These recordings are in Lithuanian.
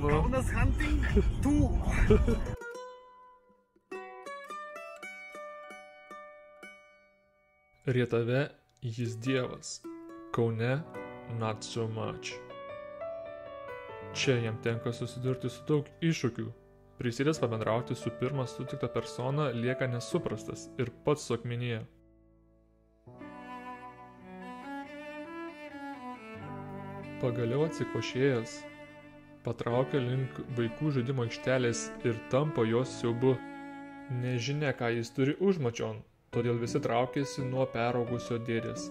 Kaunas Hunting 2. Rietave jis dievas, Kaune not so much. Čia jam tenka susidurti su daug iššūkių. Prisėdęs pabendrauti su pirmą sutiktą persona lieka nesuprastas ir pats suakmenėja. Pagaliau atsikvošėjęs, patraukia link vaikų žaidimo aikštelės ir tampa jos siaubu. Nežinia, ką jis turi užmačion, todėl visi traukėsi nuo peraugusio dėdės.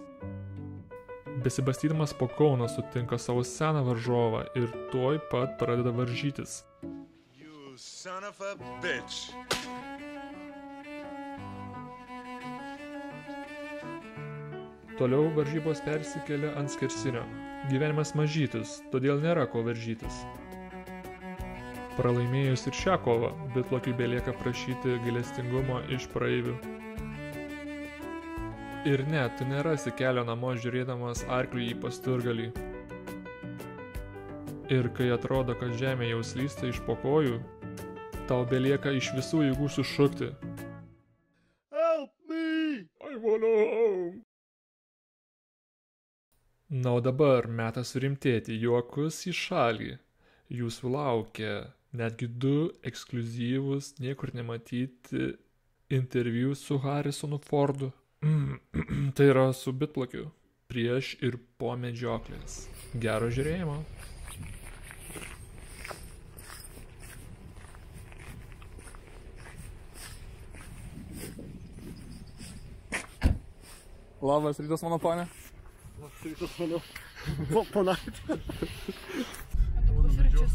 Besibastydamas po Kauną sutinka savo seną varžovą ir tuoj pat pradeda varžytis. You son of a bitch. Toliau varžybos persikelia ant skersinio. Gyvenimas mažytis, todėl nėra ko varžytis. Pralaimėjus ir šią kovą, bitlokiui belieka prašyti gailestingumo iš praeivių. Ir ne, tu nerasi kelio namo žiūrėdamas arkliui į pasturgalį. Ir kai atrodo, kad žemė jau slysta iš po kojų, tau belieka iš visų jėgų sušukti. Help me! I wanna home! Na, o dabar metas surimtėti, juokus į šalį. Jūsų laukia netgi 2 ekskliuzyvūs, niekur nematyti interviu su Harrisonu Fordu. Tai yra su bitplokiu. Prieš ir po medžioklės. Gero žiūrėjimo. Labas rytas, mano ponė. Labas rytas, mano ponait. Tu pusryčius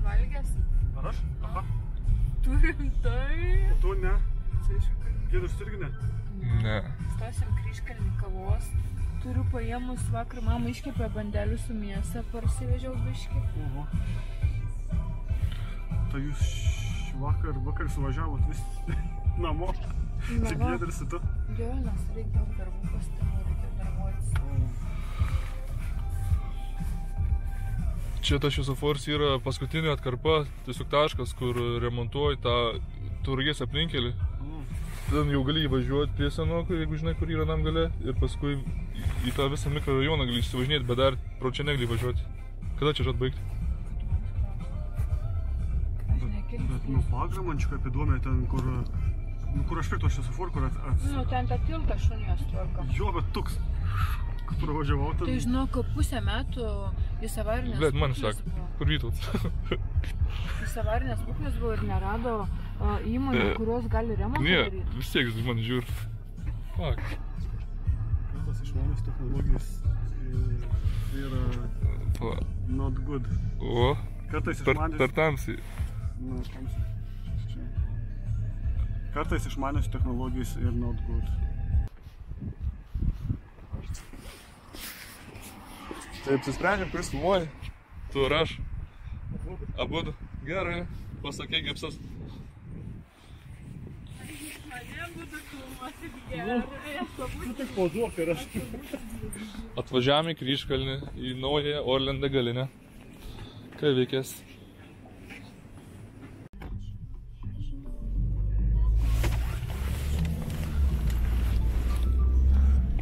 valgęs? Ar aš? Aha. Tu rimtai? Tu ne. Giedrius irgi ne. Ne. Stosim kryžkalnį kavos. Turiu paėmus vakar, mama iškepė bandelių su mėsa, parsivežiau biškį. Oho. Tai jūs vakar suvažiavot vis namo. Čia Giedrius ir tu. Jo, nes reikia darbų pastimų, reikia darbuotis. Čia ta šviesofors yra paskutinė atkarpa, tiesiog taškas, kur remontuoji tą Tauragės aplinkelį. Ten jau gali įvažiuoti prie Senoko, jeigu žinai, kur yra nam gale, ir paskui į tą visą mikrorajoną gali įsivažinėti, bet dar pro čia negali įvažiuoti. Kada čia žad baigti? Bet nu Pagramančiuką apie duomę ten, kur aš prie to šviesofor, kur Nu, ten tą tiltą šunijos tvarka. Jo, bet toks, kur pravažiavau ten. Tai žinok, pusę metų jis avarinės Blet, man būklės sako, buvo. kur Vytautas? Jis avarinės būklės buvo ir nerado įmonių, kurios gali remontą daryti. Ne, vis tiek man žiūri. Fuck. Tos išmanios technologijos yra not good. O, Kartais per išmanios... tamsiai. Nu, tamsiai. Čia. Kartais išmanios technologijos yra not good. Tai apsisprendžiam, kuris filmuoji. Tu ir aš. Abudu. Gerai, pasakė gipsas. Tu tik pozuok ir aš. Atvažiavome į Kryžkalnį, į naują Orlen degalinę. Ką veikės?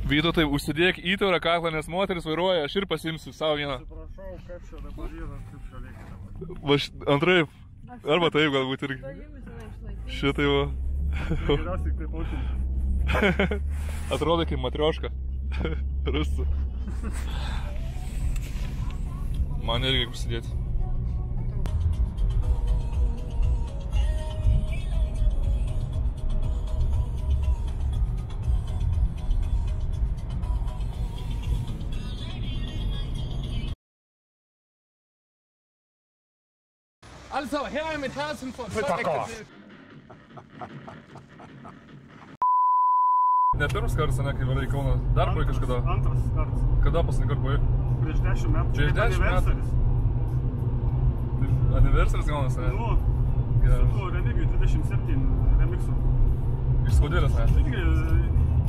Vytautai, užsidėk įtaurą kaklą, nes moteris vairuoja, aš ir pasiimsiu savo vieną. Atsiprašau, kaip čia dabar yra, kaip čia reikia dabar. Antraip, arba taip galbūt irgi. Šitai va. Geriausiai kaip autinį. Atrodo kaip matrioška. Rusų. Man irgi užsidėti. Also, her mit Herzen von Ne pirmas kartas, ne, kai varai į Kauną. Dar buvai kažkada? Antras kartas. Kada paskutinį kartą buvai? Prieš 10 metų. Prieš 10 metų? Aniversaris gaunas, ne? Nu, su Remigijui 27 remixų. Iš Skaudėlės, ne? Irgi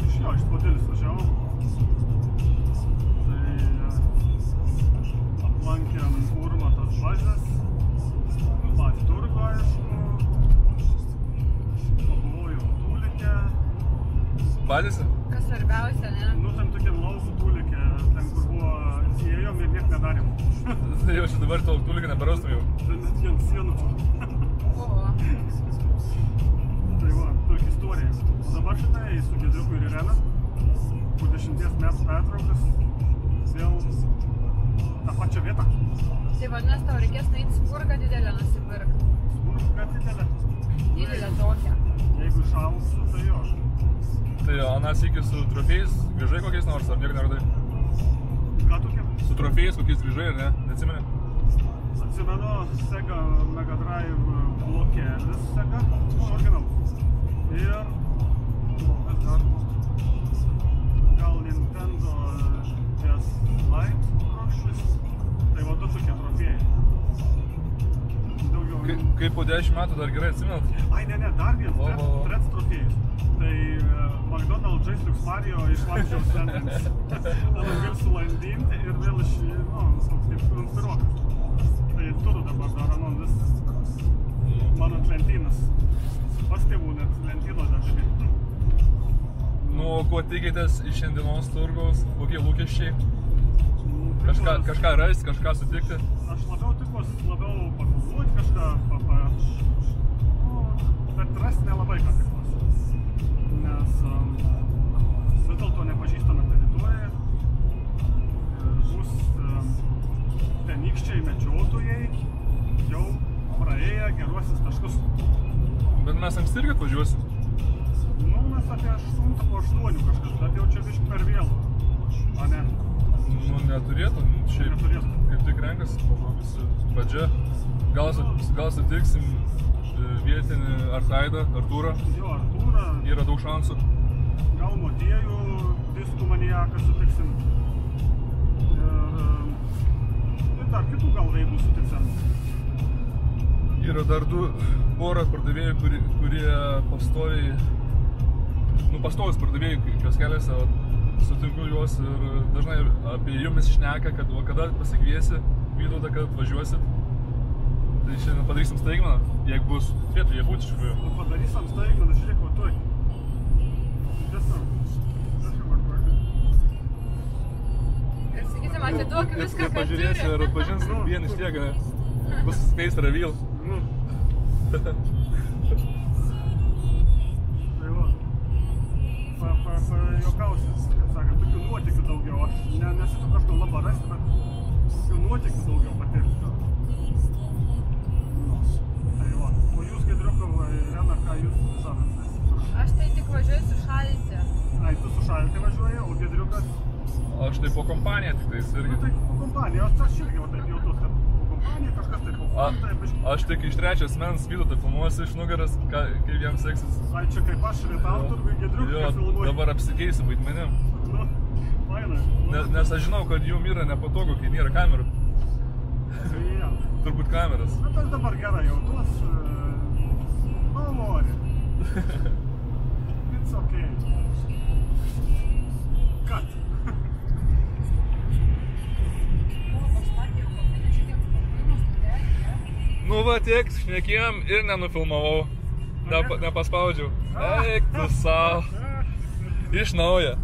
iš jo, iš Skaudėlės važiavau. Tai aplankėm Urmatos bazės. badėsi? Kas svarbiausia, ne? Nu, ten tokiam laukų tūlikė, ten kur buvo, įėjom ir niek nedarėm. Jau čia dabar to tūlikį neberastum jau. Ten ant sienų. O, Tai va, tokia istorija. Dabar šitai su Giedriuku ir Irena, po 10 metų pertraukas, vėl tą pačią vietą. tai vadinasi, tau reikės nueiti spurgą didelę nusipirkti. Spurgą didelę. Didelę tokią. Jeigu šalsiu, tai jo. Tai anas iki su trofėjais grįžai kokiais nors, ar nieko neradai? Ką tokia? Su trofėjais kokiais grįžai, ar ne? Neatsimeni? Atsimenu Sega Mega Drive blokėlis Sega, originalus. Ir kas dar? Gal Nintendo DS Lite krokšlis. Tai va du tokie trofėjai. Daugiau. Kaip po 10 metų dar gerai atsimenat? Ai, ne, dar vienas, trets trofėjus. Tai McDonald's žaisliuks Mario iš Vamzdžiaus lendins. Tada gali sulandinti ir vėl iš, nu, toks kaip inspiruokas. Tai turiu dabar dar vis mano ant lentynas. Pas tėvų net lentynos dar žiūrėti. Nu, ko tikitės iš šiandienos turgaus? Kokie lūkesčiai? Kažką rasti, kažką sutikti? Aš labiau pafilmuoti kažką, bet rasti nelabai ką tikos. Nes vis dėlto nepažįstama teritorija. Bus tenykščiai medžiotojai jau praėję geruosius taškus. Bet mes anksti irgi atvažiuosim. Nu, mes apie 8 po 8 kažkas, bet jau čia biškį per vėlų. A ne? Nu, neturėtų. Šiaip Neturėtų. kaip tik renkas visi pradžia. Gal sutiksim vietinį Artaidą, Artūrą. Jo, Artūrą. Yra daug šansų. Gal Motiejų diskų maniaką sutiksim. Ir dar kitų gal veidų sutiksim. Yra dar porą pardavėjų, kurie pastoviai, nu pastovus pardavėjų kioskeliuose, sutinku juos ir dažnai apie jumis šneka, kad kada pasikviesi Vytautą, kad atvažiuosit. Tai šiandien padarysim staigmeną, jeigu bus, turėtų jie būti iš tikrųjų. Nu, padarysim staigmeną, žiūrėk, va tuoj. Tiesiog. Ir sakysim, atiduok viską, ką Pažiūrėsi ir turi. atpažins vien iš tiek, ne? Bus keista reveal. Nu. Tai va. Juokausis, kaip sakant, tokių nuotykių daugiau. Aš nesitu kažko labai rasti, bet tokių nuotykių daugiau patirti. Tai va. O jūs, Giedriukova, Irena, ką jūs žadatės? Aš tai tik važiuoju sušaldyti. Ai, tu sušaldyti važiuoji, o Giedriukas? Aš tai po kompaniją tik tais Nu, irgi. tai po kompaniją. Aš irgi va taip jautus, kad po kompaniją kažkas taip po kompaniją. Aš tik iš trečios mens Vytautą filmuosiu iš nugaras, kaip jam seksis. Ai, čia kaip aš rytau turgui Giedriuką Jo, filmuoju. dabar apsikeisiu vaidmenim. Nu, fainai. Nes aš žinau, kad jum yra nepatogu, kai nėra kamerų. Jo. Turbūt kameras. Bet aš dabar gerai jautus. Nori. It's okay. Cut. Nu va tiek, šnekėjom ir nenufilmavau. Nepaspaudžiau. Eik tu savo. Iš naujo.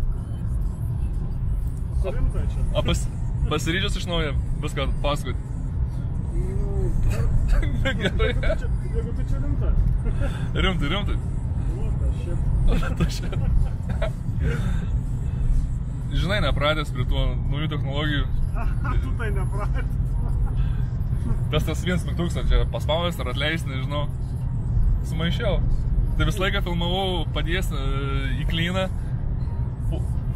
Rimtai čia. O pasiryžęs iš naujo viską pasakoti. Gerai. Jeigu tu čia rimtai. Rimtai. Tai shit. Žinai, nepratęs prie tų naujų technologijų. Tu tai nepratęs. Tas 1.5000 čia paspaudęs ar atleis, nežinau. Sumaišiau. Tai visą laiką filmavau padės į klyną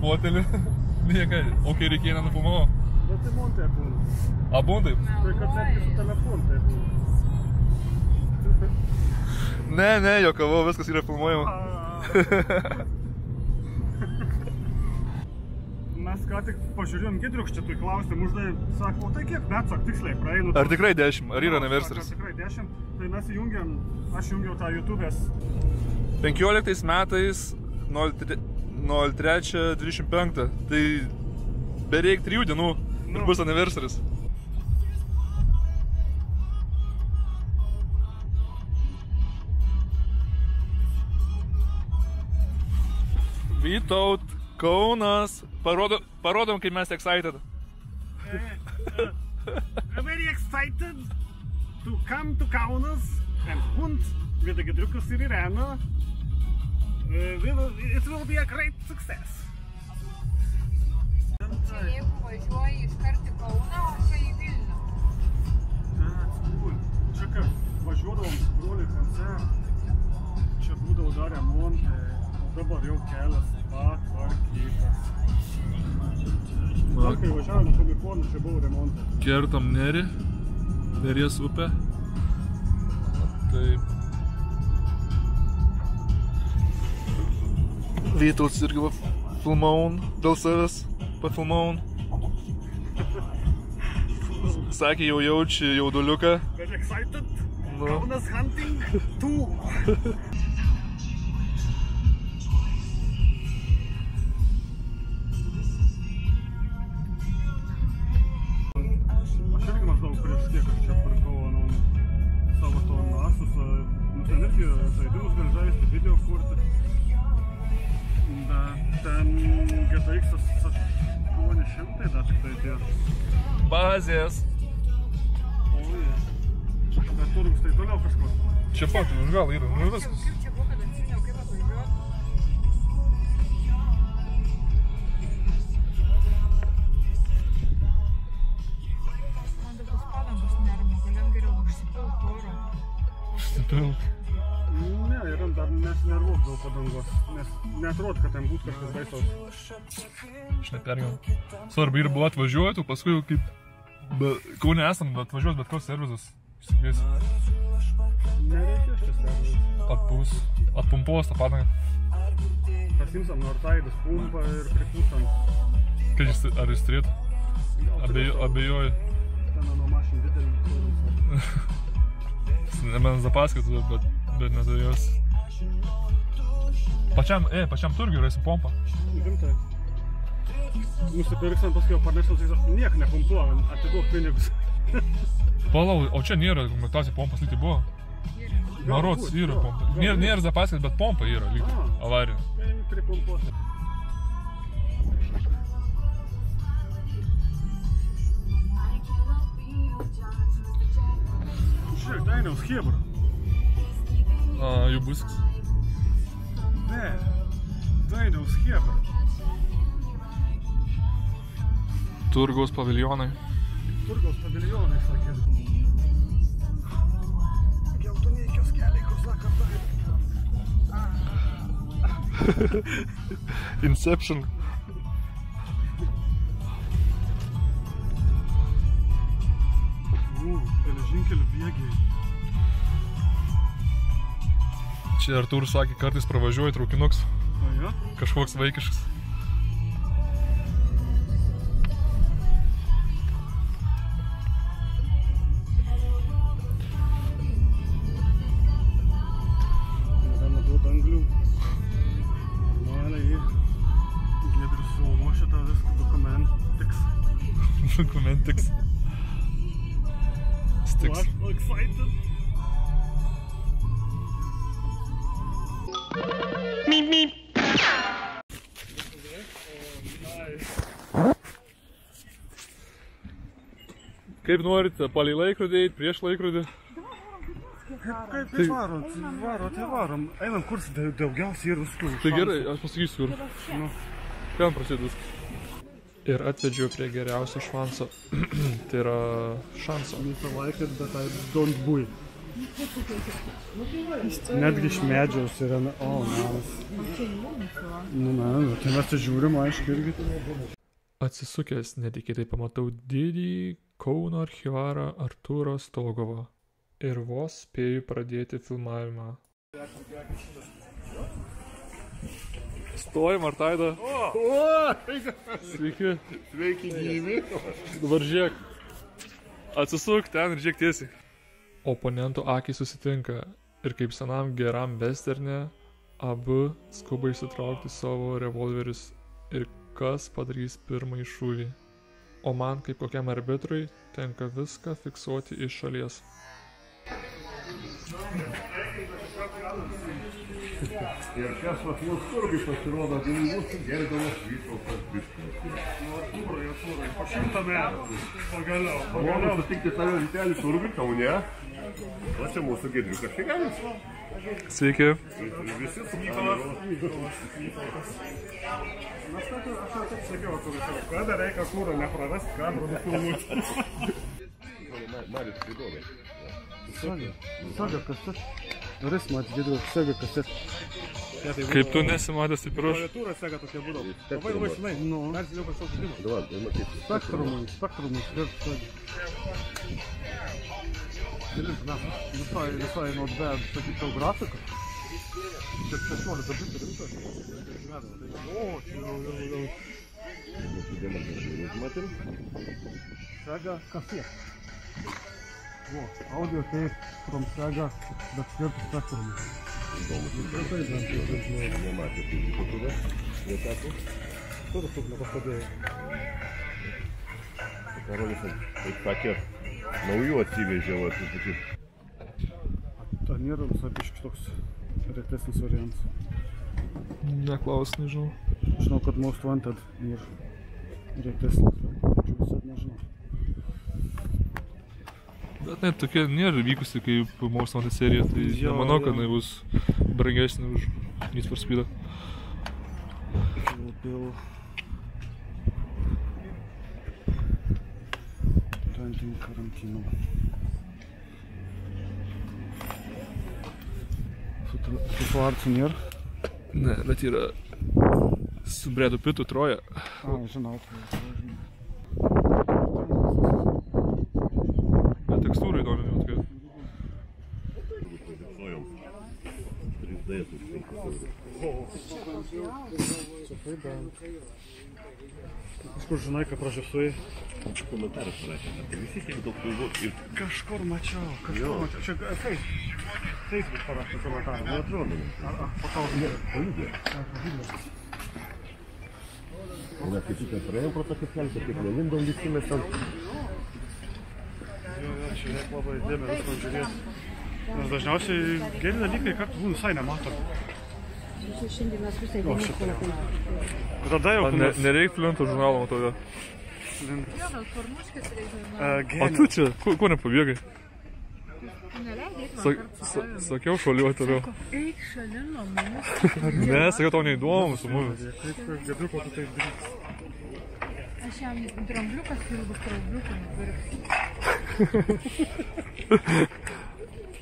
fotelį. Niekai, o kai reikėjo nenufilmavau. Bet tai man taip būna. Abu taip? Tai kad netgi su telefonu taip būna. Ne, jokavau, viskas yra filmuojama. Mes ką tik pažiūrėjom Giedriukštį, tai klausėm, uždai, sako, tai kiek metų, sak, tiksliai praeinu. Ar tikrai 10? Ar yra anniversaris? Tikrai 10. Tai mes įjungiam, aš jungiau tą YouTube'ės. 15 metais 03.25. Tai beveik 3 dienų ir bus anniversaris. Vytaut, Kaunas. Parodom, kai mes excited. I'm very excited to come to Kaunas and hunt with the Gedrukas ir Irena. It will be a great success. Čia jeigu važiuoji iš karto į Kauną, o čia į Vilnių. That's cool. Čia kaip važiuodavom su broliu koncertą. Čia būdavo dar remontai, o dabar jau kelias patvarkytas. Dar kai važiavome Komikonų, čia buvo remontai. Kertam Nerį, Neries upę. Taip. Vytauts irgi filmaun dėl savęs, pafilmaun. Sakė, jau jaučia jauduliuką. Very excited. No. Kaunas hunting tour. Aš irgi maždaug prieš tiek aš čia pirkau savo to Asus. Ten irgi žaidimus gali žaisti, video kurti. Bet ten GTX 800 dar tik tai atėjo. Bazės. Oje. Bet turim štai toliau kažko. Čia pat, gal yra, nu viskas. Kaip čia buvo, kad atsiniau, kaip atvažiuot? Man dar tas padangos nerimo, galėjom geriau užsipilt oro. Užsipilt. Ne, ir dar nesinervuok dėl padangos, nes neatrodo, kad ten būtų kažkas baisaus. Aš nepergyvenu. Svarbu ir buvo atvažiuoti, o paskui jau kaip... Kaune esam, bet atvažiuos bet koks servizas. Išsikviesi. Nereikės čia servis. Atpumpuos tą padangą. Pasimsam Nortaidas pumpą ir pripūsam. Kad jis, ar jis turėtų? Abejoju. Ten nuo mašin didelį turus. Nebent zapaskaitų, bet neturėjos. Pačiam turgiui raisi pompą. Rimtai. Nusipirksim, paskui jau parnešam, tai niek nepumpuojam, atiduok pinigus. Palau, o čia nėra, komplektacija pompas lygiai buvo. Marots yra pompa. Nėra zapaskaitų, bet pompa yra lygiai. Avarinė. Pripumpuosim. Žiūrėk, Dainiaus Hebra. Jų busks. Ne, Dainiaus Hebra. Turgaus paviljonai. Turgaus paviljonai, sakė. Geltoniai kioskeliai, kur sako Dainiaus. Inception. Geležinkelių bėgiai. Čia Artūras sakė, kartais pravažiuoja traukinuks. O jo? Kažkoks vaikiškas. Nedama duoda anglių. Normaliai Giedrius filmuo šitą viską dokumentiks. Dokumentiks. Stiks. Aš excited. Kaip norite, palei laikrodį eit, prieš laikrodį? Kaip varom. Einam, kur daugiausiai ir viskų. Tai gerai, aš pasakysiu kur. Nu. Ten prasidės viskas. Ir atvedžiau prie geriausio švanso. Tai yra šanso. Visą laiką, bet I don't buy. Netgi iš medžiaus yra, o, mes. Nu, tai mes čia žiūrim, aišku, irgi. Atsisukęs netikėtai pamatau didį Kauno archyvarą Artūrą Stogovą. Ir vos spėju pradėti filmavimą. Stojam, Artaida. Sveiki. Sveiki, gyvi. Dabar žiūrėk. Atsisuk ten ir žiūrėk tiesiai. Oponentų akiai susitinka ir kaip senam geram westerne abu skuba išsitraukti savo revolverius ir kas padarys pirmąjį šūvį. O man kaip kokiam arbitrui tenka viską fiksuoti iš šalies. Ir kas vat mūsų turgai pasirodo, mūsų gerbiamas Vytautas Biškinas. Artūrai, po 100 metų. Pagaliau. Malonu sutikti tave Vytelį turgui, Kaune. O čia mūsų Giedriukas Šigalis. Sveiki. Visi su Mykolas. Aš taip sakiau, kada reikia kūrą neprarast, kadrų nufilmuoti. Maris Pridodas. Saga kaset. Norės matyti Giedriukas, saga kaset. Kaip tu nesimatęs taip ir aš? Klaviatūra sega tokia būdavo. Labai senai. Persidėjau kažkoks žaidimas. Давай, matyti. Spektrumai, visai nuo be, sakyčiau, grafiką. Čia 16 bitų rimtas. O, čia jau. Matim? Sega kaset. O, audio tape from Sega, bet skirtų spektrumai. Nematė fiziko tada, neteko. Kur tu nepastebėjai? Karolis, taip sakė, naujų atsivežė, va, truputį. Ta nėra visai biškis toks retesnis variantas. Neklaus, nežinau. Žinau, kad Most Wanted ir retesnis, bet visai nežinau. Bet net tokia nėra vykusi kaip Most Wanted serija, tai nemanau, kad jinai bus brangesnė už Need for Speedą. Dėl Quentin Tarantino. Su Schwarzu nėra? Ne, bet yra su Bredu Pittu Troja. Žinau. Bet tekstūra įdomi tokia. Kažkur žinai, ką pražiūsui? Komentaras parašė, tai visi tiek daug kalbos ir Kažkur mačiau. Čia Facebook parašė komentarą. neatrodo. Mes kaip tik praėjom pro tokią keltą, kaip nelindom visi mes ten. Čia reikia labai dėmesio viską žiūrėti. Nes dažniausiai geri dalykai kartu būna visai nemato. Tada jau Nereik Flinto žurnalo, matau jo. O tu čia, ko nepabėgai? Sakiau šuoliuoti toliau. Eik šalin nuo mūsų. Ne, sakiau, tau neįdomu su mumis. kaip Giedriuko tu taip daryk. Aš jam drambliukas turiu, bus drambliuką nupirksiu.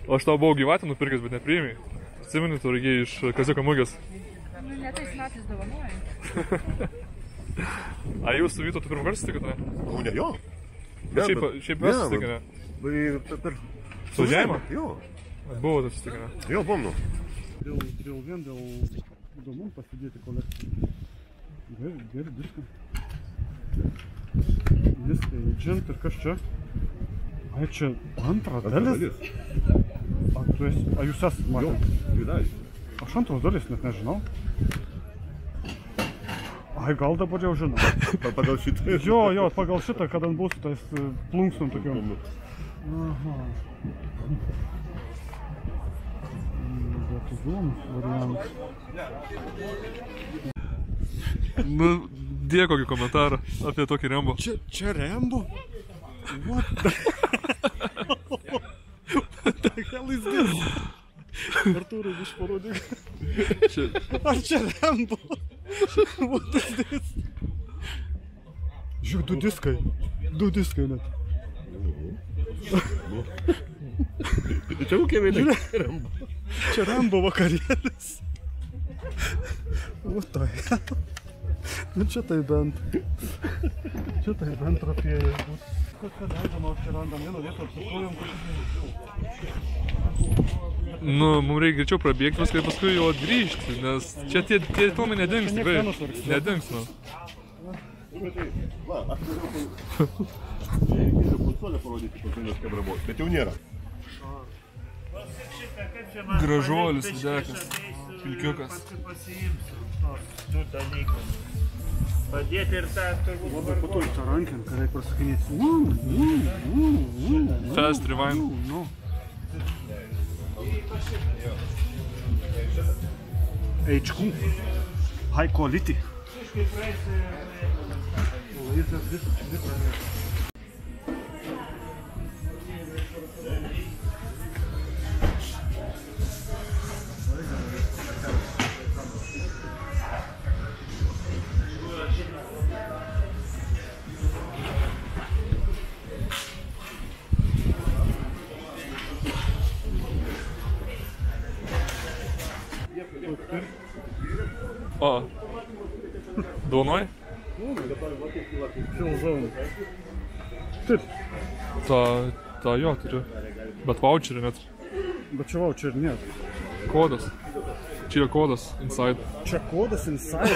O aš tau buvau gyvatę nupirkęs, bet nepriėmėjai. Atsimeni, tu regiai iš Kaziuko mugės. Nu, ne tais metais dovanoju. A jūs su Vytautu pirmą kartą susitikot, ne? Kaune, jo. Šiaip mes susitikę, ne? Per Suvažiavimą? Jo. Buvo tas susitikę, ne? Jo, pomnu. Dėl įdomu pasidėti kolekciją. Geri diską. Diskai, Agent ir kas čia? Ai, čia antra dalis? A jūs esat matę? Vidai. Aš antros dalis net nežinau. Ai, gal dabar jau žinau. Pagal šitą. Jo, pagal šitą, kad ant bus tais plunkstom tokiom. Aha. Bet įdomus variantas. Nu, dėk kokį komentarą apie tokį Rembo. Čia Rembo? What the hell is this? Artūrai, biš parodyk. Ar čia Rembo? What is this? Žiūrėk, du diskai net. Čia kokie vėliai Rembo. Čia Rembo vakarėlis. What the hell? Nu čia tai bent. Čia tai bent trapėjai būt. Kad leidžiama, čia randam vieną vietą, apsukojom kažkaip. Nu, mums reikia greičiau prabėgti viską ir paskui jau atgrįžti, nes čia tie filmai nedings tikrai. Nedings, nu. Va, aš norėjau konsolę parodyti, kokios kabrabo, bet jau nėra. Gražuolis, videkas, pilkiukas. Du dalykus. Padėti ir tą turbūt Labai patoj tą rankin, ką reikia prasakinėti. Fast rewind. Nu. HQ. High quality. O, dovanoji? Ta jo turiu, bet voucherį net. Bet čia voucherį nėra. Kodas. Čia yra kodas inside. Čia kodas inside?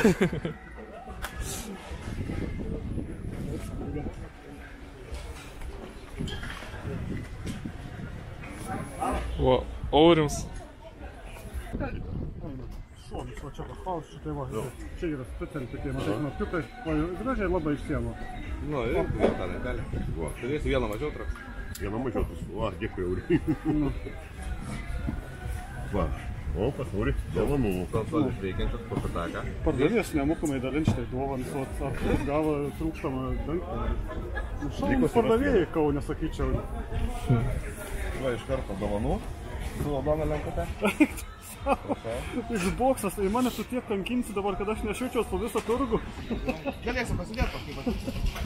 Va, Aurims. Šonis, va čia paspaus šitai va. Čia yra specialiai tokie matiukai. Gražiai labai iš sienų. Nu, ir tą lentelę. Turėsi vieną mažiau traks. Vieną mažiau. O, dėkui, Auri. Va, o, pasūri, dovanų. Konsolės veikiančios po pataką. Pardavės nemokamai dalint šitai dovanas, ar gavo trūkstamą dantą. Šaunus pardavėjai, Kaune, sakyčiau. Va, iš karto dovanų. Su raudona lempute. Xboxas, tai mane tu tiek kankinsi dabar, kad aš nešiučiaus po visą turgų. Galėsi pasidėti paskui.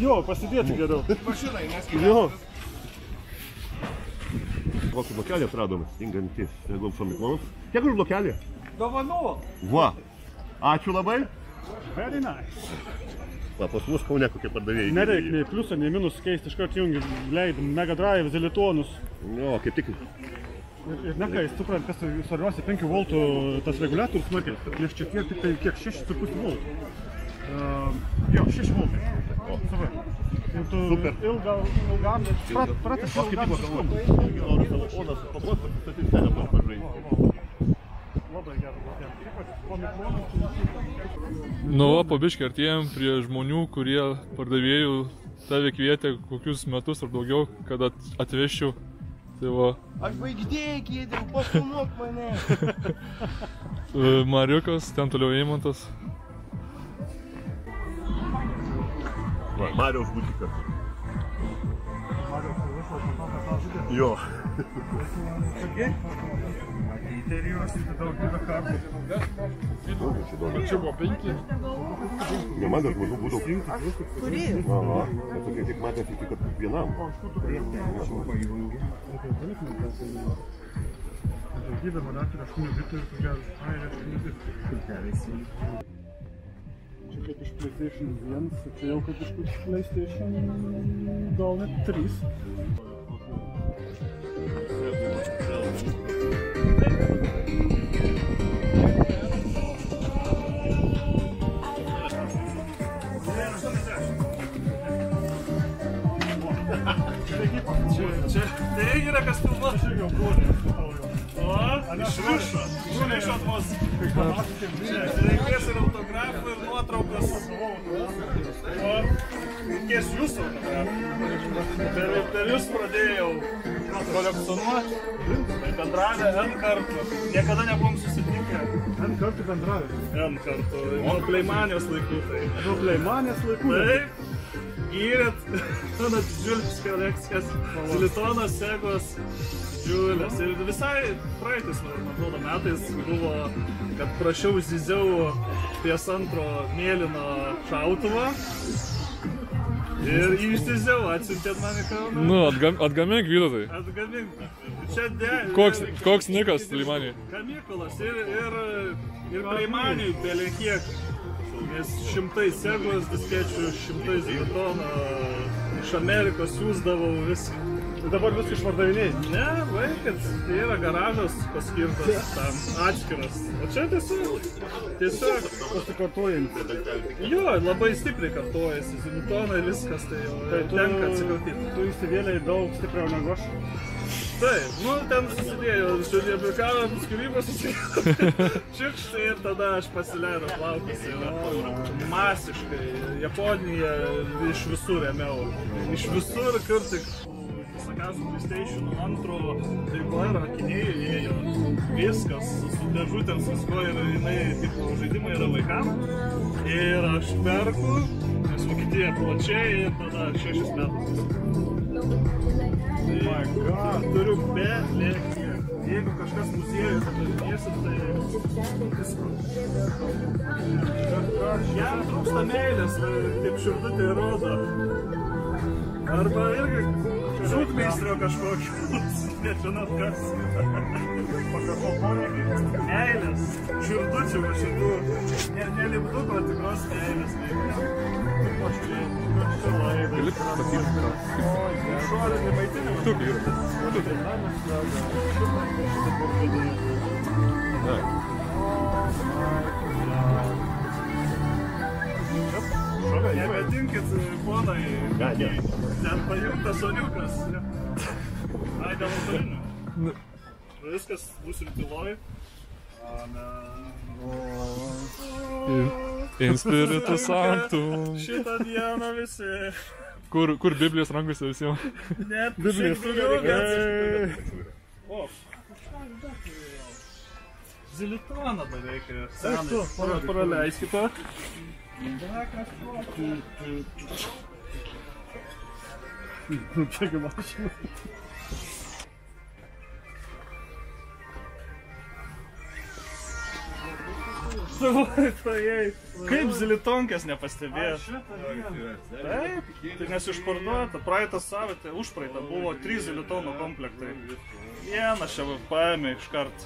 Jo, pasidėti geriau. Mašinai, neskiriam. Jo. Kokį blokelį atradom, stingantį Globso Miklonas. Kiek už blokelį? Dovanų. Va, ačiū labai. Very nice. Va, pas mus Kaune kokie pardavėjai. Nereik nei pliusą, nei minus keisti, iškart jungi, leid Mega Drive, Zelitonus. Jo, kaip tik. Ir nekais, suprant, kas svarbiausia, 5 voltų tas reguliatorius smarkiai, nes čia tiek, tik tai kiek 6,5 voltų. Jo, 6 voltai. O, super. Super. Ilgam, pratas ilgam suskumą. Noriu savo odą supakuot, pasistatyti telefoną pažaisti. Labai gerai. Po Miklonas. Nu, po biškį artėjom prie žmonių, kurie pardavėjų tave kvietė kokius metus ar daugiau, kad atvežčiau. Tai va. Aš baigdėjai kėdėjau, pasumok mane. Mariukas, ten toliau Eimantas. Va, Mariaus butikas. Jo. Čia buvo 5. Ne, man dar žmonių būdavo. Kurį? Aha, bet tokie tik matėsi tik vienam. Daugybė manatį, 8 bitų ir tokia, ai, 8 bitų. Čia kaip iš PlayStation 1, čia jau kaip iš PlayStation gal net 3. Čia tai yra kas filmuot. Čia jau brūnė. O, iš viršo. Išrašot mus. Čia reikės ir autografų, ir nuotraukos. O, reikės jūsų autografų. Per jūs pradėjau kolekcionuoti. Bendravę N kartų. Niekada nebuvom susitikę. N kartų bendravę. N kartų. Nuo Playmanijos laikų tai. Nuo Playmanijos laikų. Taip. Gyrėt mano didžiulis kolekcijas, Zilitonas, Segos, didžiulės. Ir visai praeitis, man atrodo, metais buvo, kad prašiau Zyziau PS2 mėlyno šautuvą. Ir jį išsiziau, atsiuntėt man į Kauną. Nu, atgamink Vytautai. Atgamink. Čia Koks nikas Playmanijai? Kamikolas ir Playmanijai belė kiek. Nes 100 Segos diskečių, 100 Zilitono iš Amerikos siūsdavau viską. Dabar viską išvardavinėjai? Ne, vaikat, tai yra garažas paskirtas tam atskiras. O čia tiesiog pasikartojant. Jo, labai stipriai kartojasi, Zilitonai viskas, tai jau tenka atsikratyti. Tu įsivėlėjai daug stipriau negu aš? Taip, nu ten susidėjo, šiandien prikavom skirybos čiukštai ir tada aš pasileidau plaukus ir masiškai Japoniją iš visur ėmiau. Iš visur, kur tik visokiausių PlayStation 2 veikla ir akiniai ėjo. viskas, su dėžutėms visko ir jinai, tipo, žaidimai yra vaikam. Ir aš perku, nes Vokietija plačiai ir tada 6 metus. Turiu belėkiją. Jeigu kažkas muziejus atidarinėsit, tai visko. Jam trūksta meilės, kaip širdutė rodo. Arba irgi šūdmeistrio kažkokius, nežinot kas. Meilės, širdučių šitų, nelipduko tikros meilės. Gali pasakyti, Šorinį maitinimą. Tukai yra. Nebetinkit, ponai, ten pajungtas soniukas. Ai, dėl autorinių. Viskas bus rytiloj. In spiritus sanctum. Šitą dieną visi. Kur Biblijos rankose visiems? Net Biblijos turiu. O. Zilitoną dar reikia. Senai. Praleiskite. Čiagi mašina. Kaip zilitonkės nepastebėjęs? Taip, tai nes išparduota. Praeitą savaitę, užpraeitą buvo 3 zilitono komplektai. Vieną čia paėmė iš kart.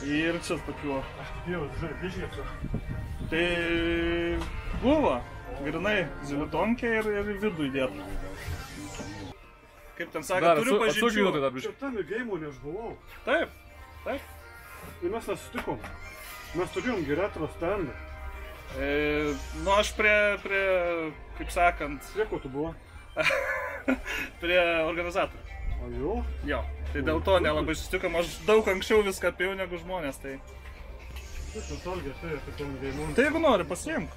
Ir čia tokiu. Tai buvo grinai zilitonkė ir vidų įdėta. Kaip ten sakė, turiu pažinčių. Ten įgėjimų aš buvau. Taip, taip. Ir mes nesutikom. Mes turėjom retro standą. Nu aš prie, kaip sakant... Prie ko tu buvo? Prie organizatorių. O jau? Jo. Tai dėl to nelabai susitikom. Aš daug anksčiau viską apėjau negu žmonės, tai... Tai jeigu nori, pasiimk.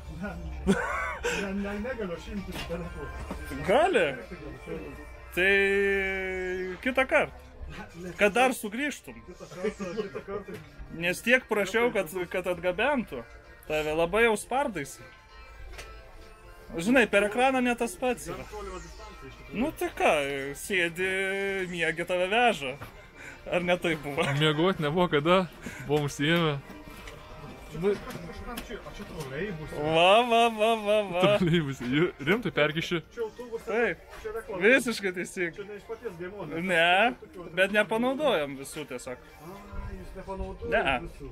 Negaliu aš imtis telefoną. Gali. Tai kitą kartą. Kad dar sugrįžtum. Nes tiek prašiau, kad atgabentų. Tave labai jau spardaisi. Žinai, per ekraną ne tas pats yra. Nu tai ką, sėdi, miegi, tave veža. Ar ne taip buvo? Miegot nebuvo kada, buvom užsiėmę. Va. Troleibusai, rimtai perkiši. Taip, visiškai teisingai. Ne, bet nepanaudojam visų tiesiog. Ne,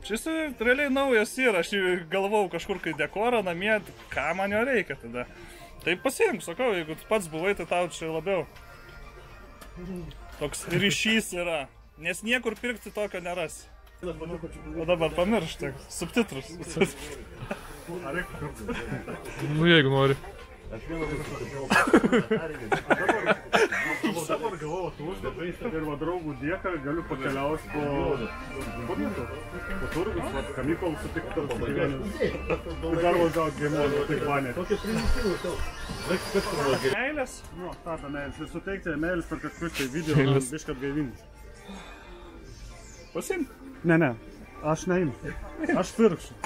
šis realiai naujas yra, aš galvau kažkur kai dekorą namie, ką man jo reikia tada. Tai pasiimk, sakau, jeigu tu pats buvai, tai tau čia labiau. Toks ryšys yra, nes niekur pirkti tokio nerasi. O dabar pamiršti subtitrus. Nu jeigu nori. Dabar galvoju, tu ir va draugų dėka galiu pakeliauti po turgus, kamykol sutikti tarp gyvenimus. Dar važiuot gėmonų, taip vanė. Meilės? Nu, tata meilės. Ir suteikti meilės per kažkus tai video, biškai atgaivinti. Pasimk. Ne, aš neimu. Aš pirksiu.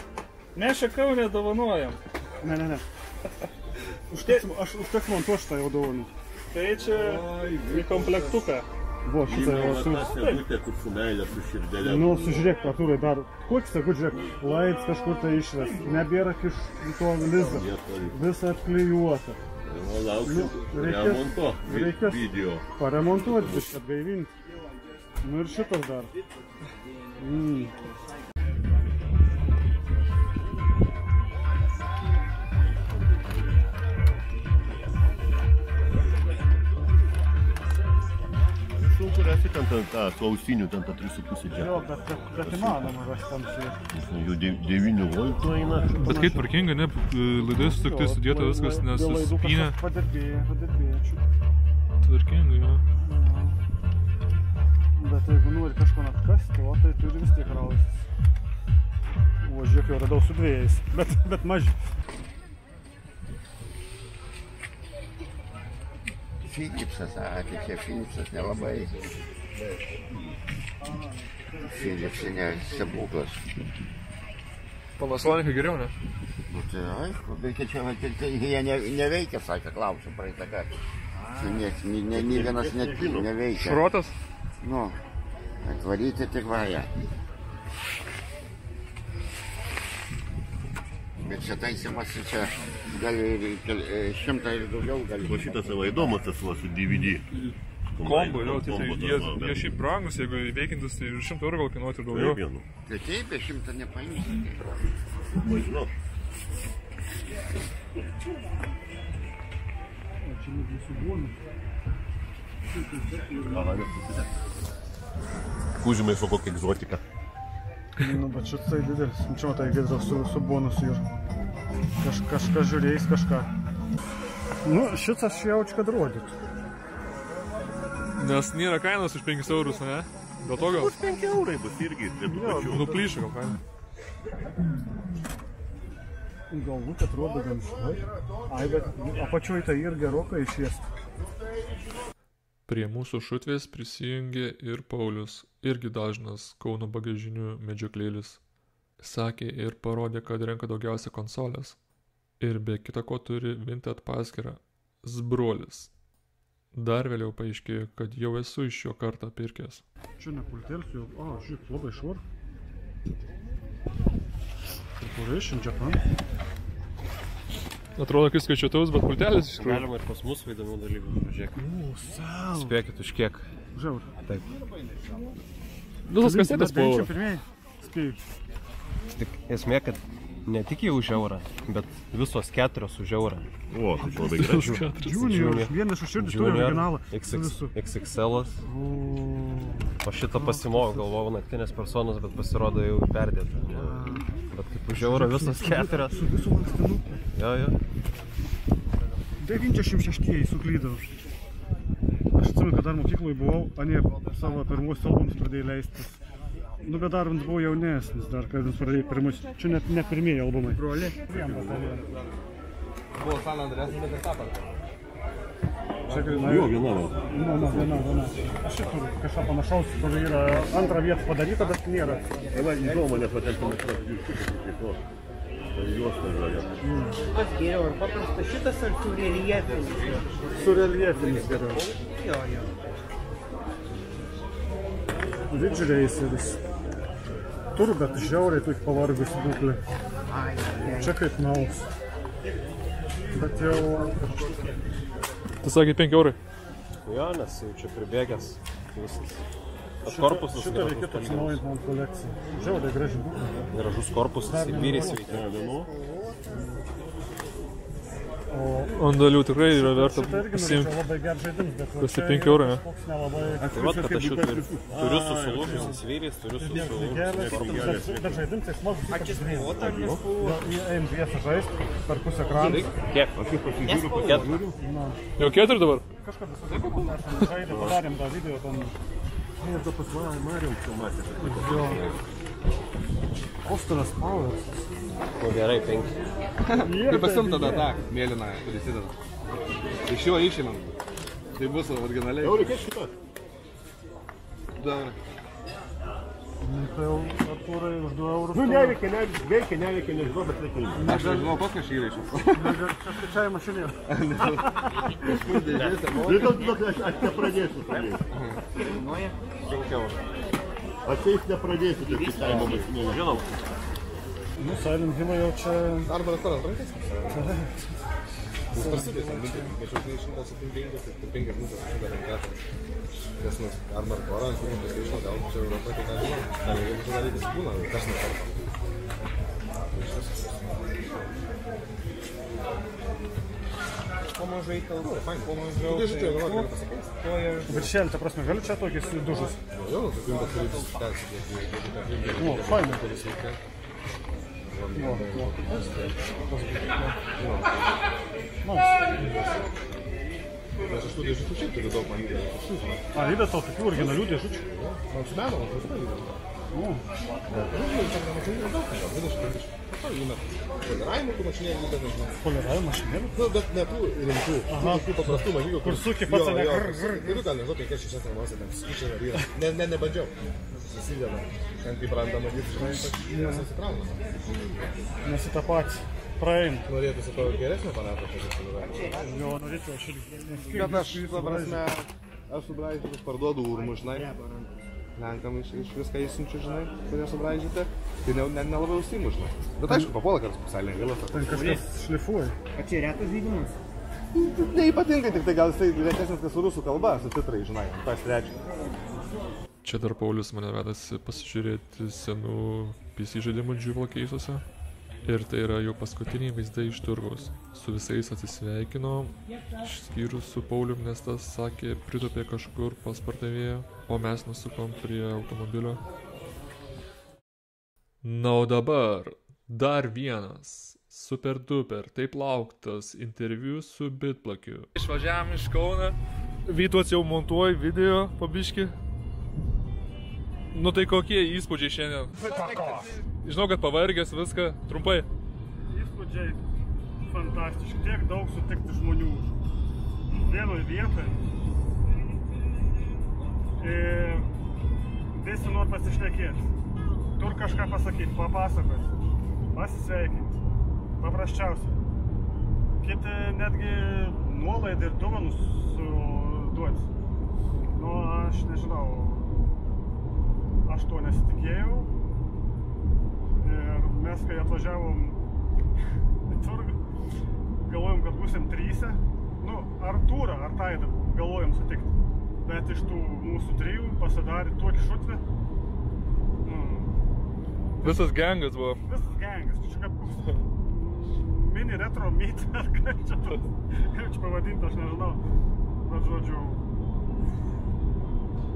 Mes čia Kaune dovanojam. Ne. Užteks man to šitą jau dovanų. Tai čia į komplektuką. Vo, šitą jau aš nu, sužiūrėk, Artūrai, dar kokį sakau, žiūrėk, laids kažkur tai išves. Nebėra iš to lizdo. Visa apklijuota. Reikės paremontuoti, biškai atgaivinti. Nu ir šitas dar. Sunku rasti ten tą su ausiniu, ten tą 3,5 džeką. Jo, bet įmanoma rasti tam su... Jau 9 voltų eina. Bet kaip tvarkinga, ne, laidais tik tai sudėta viskas, nes suspynė. Padirbėjo. Tvarkinga, jo. Bet jeigu nori kažko atkasti, o tai turi vis tiek rausis. O, žiūrėk, jau radau su 2, bet maži. Philipsas sakė, čia Philipsas nelabai. Philipsai ne stebuklas. Panasonikai geriau, ne? Nu tai aišku, bet čia jie neveikia, sakė, klausiu praeitą kartą. Nė vienas neveikia. Šrotas? Nu, atvaryti tik vaja. Bet čia taisymas čia gali 100 ir daugiau gali. O šitas savo įdomus tas va su DVD. Kombo, jo, jie šiaip brangus, jeigu įveikintus, tai 100 eurų gal kainuoti ir daugiau. Tai taip, 100 nepaimsi. Žinau. Užimai su kokia egzotika. Nu, bet šitai didelis. Čia matai, girdau su bonusu ir kažką žiūrėjus, kažką. Nu, šitas jaučiu, kad rodytų. Nes nėra kainos už 5 eurus, ne? Dėl to gal? Už 5 eurai bus irgi. Nuplyšo gal kaina. Galbūt atrodo gan švai. Ai, bet apačioj tai ir gerokai išėst. Prie mūsų šutvės prisijungė ir Paulius, irgi dažnas Kauno bagažinių medžioklėlis. Sakė ir parodė, kad renka daugiausia konsolės. Ir be kita ko turi Vinted paskyrą Zbrolis. Dar vėliau paaiškėjo, kad jau esu iš jo kartą pirkęs. Čia ne pultelis jau, žiūrėk, labai švar. Corporation Japan. Atrodo, kaip skaičiuotavus, bet pultelis iš tikrųjų. Galima ir pas mus įdomių dalykų, žiūrėk. Spėkit už kiek. Žiaur. Taip. Visas kasetės po eurą. Spėjau. Tik esmė, kad ne tik jau už eurą, bet visos 4 už eurą. O, tai labai gerai. Junior, vienas už širdį turi originalą. XXL. O šitą pasimoviau, galvojau naktinės personas, bet pasirodo jau perdėta. Bet kaip už eurą visos 4. Su visų lankstinuku. Jo. 96 suklydau. Aš atsimenu, kad dar mokykloje buvau, anie savo pirmuosius albumus pradėjai leistis. Nu, bet dar buvau jaunesnis, dar kad jis pradėjai pirmus. Čia net ne pirmieji albumai. Broli? Buvo San Andreas, bet ir tapar. Jo, viena. Aš čia turiu kažką panašaus, kur yra antrą vietą padaryta, bet nėra. Įdomu, nes patenkinai juostą žalia. Kas geriau, ar paprastas šitas ar su reljefinis? Su reljefinis geriau. Jo. Didžiuliais. Turiu, bet žiauriai tik pavargusi būklė. Čia kaip naus. Bet jau... Tu sakė 5 eurai? Jo, nes jau čia pribėgęs viskas. Korpusas šitą reikėtų atsinaujinti man kolekciją. Žiauriai graži būklė. Gražus korpusas, vyriais veikia. Ant dalių tikrai yra verta pasiimti. Kosti 5 eurai, ne? Tai vat, kad aš jau turiu su sulūžusiais vyriais, turiu su korpusais. Bet žaidimas tai smagus. Eim dviesą žaist per pusę ekraną. Kiek? Jau 4 dabar? Kažką visą žaidę, padarėm tą video ten. Ir to pasvalai Marijom čia matė. Austinas Powers. Nu gerai, 5. Tai pasim tada tą mėlyną, kurį įsideda. Iš jo išimam. Tai bus originaliai. Eurį, kiek šitą? Dabar. Tai jau Artūrai už 2 eurus. Nu, neveikia, nežinau, bet reikia. Aš nežinau, pas kažkai yra iš jūsų. Kažkačiai mašinė. Aš nepradėsiu. Kainuoja? 5 eurų. Aš jais nepradėsiu, tai skaičiavimo mašinė. Žinau. Nu, Silent Hill jau čia... Arba restoranas rankės? Jūs prasidės, bet jau 175, tai 5 minutės šitą ranketą. Nes mes arba arba tai žinau, gal čia Europai tai ką žinau. Gal jau čia dalykas būna, kas nekarpa. Po mažai kalbu, po mažiau. Dėžutė, gal pasikeis. Viršėlį, ta prasme, galiu čia tokius dužus? Jo, tai pintas turi persidėti. O, fainai. Aš iš tų dėžučių šiaip turiu daug man įdėlį. Įdėt tau tokių originalių dėžučių? Man su meno, man su meno. Poliravimo tų mašinėlių, bet nežinau. Poliravimo mašinėlių? Nu, bet ne tų rimtų. Tų paprastų mažygių. Kur suki pats, ne? Turiu gal, nežinau, 5-6 namuose, ten skyčiai nevyra. Nebandžiau. Susideda. Ten kaip randa matyti, žinai, nesitrauna. Nesitapats. Praein. Norėtųsi to geresnio aparato, kad jo, norėtų aš irgi. Bet aš, ta prasme, aš subraižytus parduodu urmų, žinai. Lenkam iš viską įsiunčiu, žinai, kurie subraižyti. Tai nelabai užsiimu, žinai. Bet aišku, papuola kartais puselė galas. Ten kažkas šlifuoja. O čia retas žaidimas? Neypatingai, tik tai gal jisai retesnis kas rusų kalba, su titrai, žinai, tas trečias. Čia dar Paulius mane vedasi pasižiūrėti senų PC žaidimų Jewel Case'uose. Ir tai yra jau paskutiniai vaizdai iš turgaus. Su visais atsisveikino, išskyrus su Paulium, nes tas sakė, pritopė kažkur pas pardavėją, o mes nusukom prie automobilio. Na o dabar dar vienas super duper, taip lauktas interviu su Bitplakiu. Išvažiavam iš Kauno, Vytuos jau montuoja video pabiški. Nu tai kokie įspūdžiai šiandien? Žinau, kad pavargęs viską, trumpai. Įspūdžiai fantastiški, tiek daug sutikti žmonių vienoje vietoje. Visi nori pasišnekėti, turi kažką pasakyti, papasakoti, pasisveikinti, paprasčiausiai. Kiti netgi nuolaidą ir dovanus duoti. Nu, aš nežinau, aš to nesitikėjau. Ir mes, kai atvažiavom į turgų, galvojom, kad būsim 3. Nu, Artūrą, ar Taidą galvojom sutikti. Bet iš tų mūsų 3 pasidarė tokį šutvį. Visas gangas buvo. Visas gangas. Čia kaip mini retro meet, ar kaip čia pavadinti, aš nežinau. Bet žodžiu...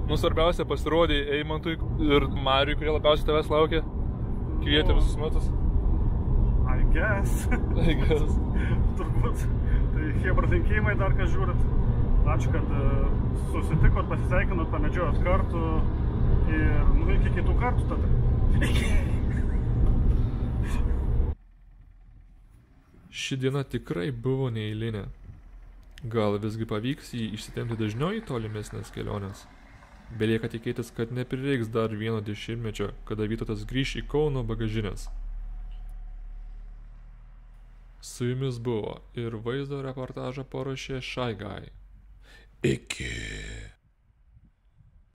Nu, svarbiausia pasirodė Eimantui ir Mariui, kurie labiausiai tavęs laukia. Kvietė visus metus. I guess. Turbūt. Tai Hebra linkėjimai dar, kas žiūrit. Ačiū, kad susitikot, pasisveikinot, pamedžiojot kartu. Ir iki kitų kartų tada. Ši diena tikrai buvo neeilinė. Gal visgi pavyks jį išsitempti dažniau į tolimesnės kelionės? Belieka tikėtis, kad neprireiks dar 1 dešimtmečio, kada Vytautas grįš į Kauno bagažines. Su jumis buvo ir vaizdo reportažą paruošė Shy Guy. Iki.